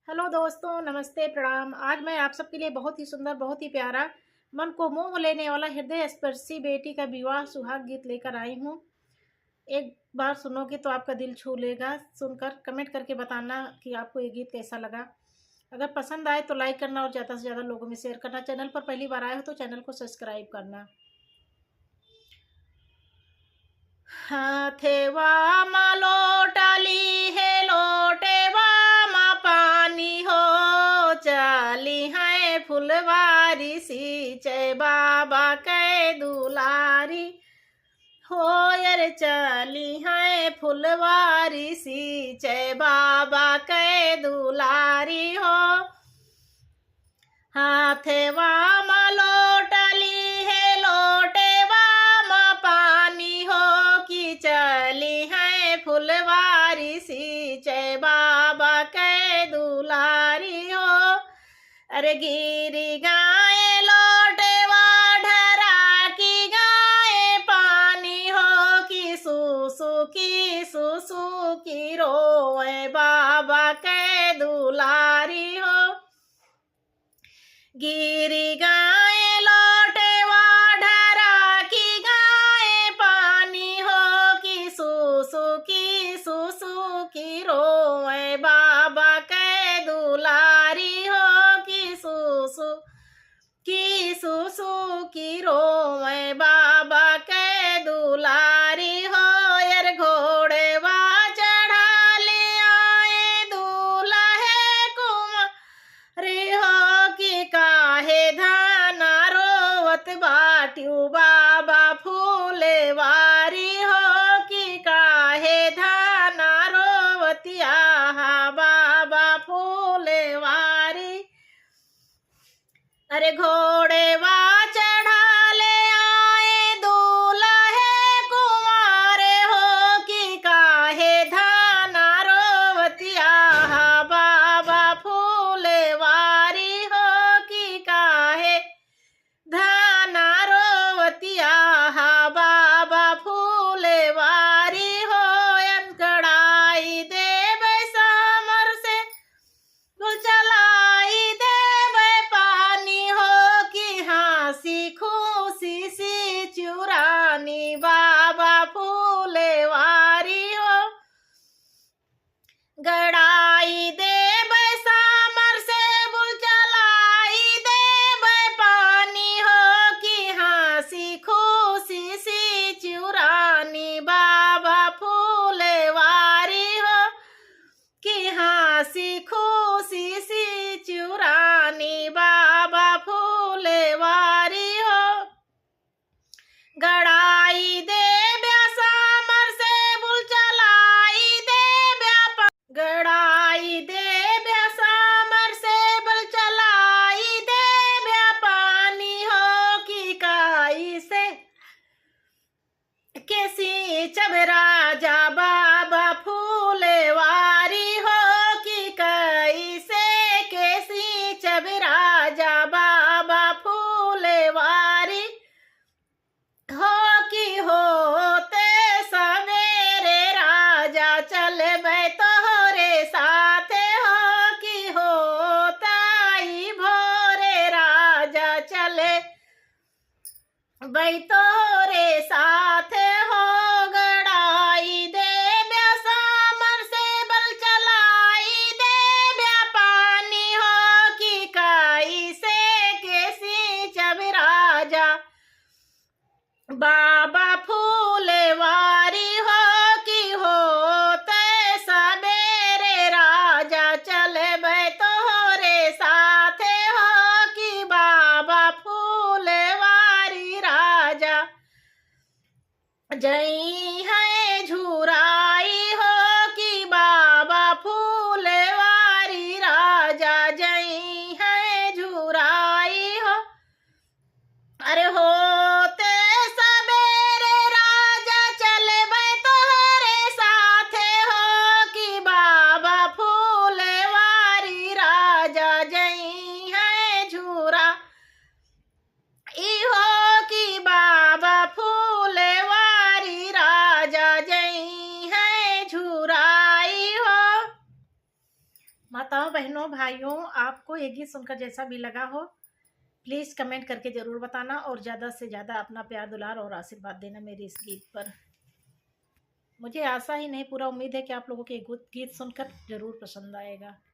Hello दोस्तों, नमस्ते, प्रणाम। आज मैं आप सबके लिए बहुत ही सुंदर, बहुत ही प्यारा, मन को मोह लेने वाला, हृदय स्पर्शी बेटी का विवाह सुहाग गीत लेकर आई हूँ। एक बार सुनोगे तो आपका दिल छू लेगा। सुनकर कमेंट करके बताना कि आपको ये गीत कैसा लगा। अगर पसंद आए तो लाइक करना और ज़्यादा से ज़्यादा लोगों में शेयर करना। चैनल पर पहली बार आए हो तो चैनल को सब्सक्राइब करना। हाथेवा मा लोटाली है लोटेवा मा पानी हो चली है फुलवारी सींचे बाबा के दुलारी हो यार चली है फुलवारी सींचे बाबा के दुलारी हो। हाथेवा मा लोटली है लोटेवा मा पानी हो कि चली है फुलवारी सींचे बाबा के दुलारी हो। अरे गिरी गाए लोटेवा ढरा की गाए पानी हो कि सुसु की रोए बाबा के दुलारी हो। गिरी गाए लोटेवा ढरा की गाए पानी हो कि सुसु की रोए बाबा के दुलारी हो कि सुसु की रोए बाबा के दुलारी हो। यार घोड़े वा चढ़ा ले आए दूल्हे कुमारी हो कि काहे धाना रोवत बाट्यू बाबा फूले वारी हो कि काहे धाना रोवतिया बाबा फूले वारी। अरे घोड़े वा चढ़ा ले आए दूल्हे कुंवारे हो कि काहे धाना रोवतिया बाबा फूले वारी हो कि काहे धाना रोवतिया बाबा फूले वारी हो। कड़ाई देवे सामर से गुल चलाई देवे पानी हो कि हाँसी खुशी सी चुरानी बाबा फूले वारी हो। गड़ाई देवे सामर से बुल चलाई देवे पानी हो कि हाँसी खुशी सी चुरानी बाबा फूले वारी हो कि हाँसी खुशी सी चुरानी बाबा फूले वारी हो। गड़ाई दे सामर से बुल चलाई दे गड़ाई दे सामर से बुल चलाई दे पानी हो कि काई से कैसी चब राजा बाबा फूले वारी हो कि कई से कैसी चब राजा बाबा फूले वारी हो कि होते सवेरे राजा चले बै तोहरे साथे हो कि होता ही भोरे राजा चले बै तोहरे साथे हो। गड़ाई दे सामर से बल चलाई दे पानी हो कि काई से कैसी चब राजा बाबा फूले वारी हो कि होते सबेरे राजा चले बै तोहरे साथे हो कि बाबा फूले वारी राजा जई है झुराई हो कि बाबा फूले वारी राजा जई है झुराई हो। अरे होते सबेरे राजा चले बै तोहरे साथे हो कि बाबा फूले वारी राजा जई है झूरा ई हो कि बाबा फूले वारी बहनों भाइयों, आपको ये गीत सुनकर जैसा भी लगा हो, प्लीज़ कमेंट करके ज़रूर बताना और ज़्यादा से ज़्यादा अपना प्यार दुलार और आशीर्वाद देना मेरे इस गीत पर। मुझे आशा ही नहीं पूरा उम्मीद है कि आप लोगों को ये गीत सुनकर ज़रूर पसंद आएगा।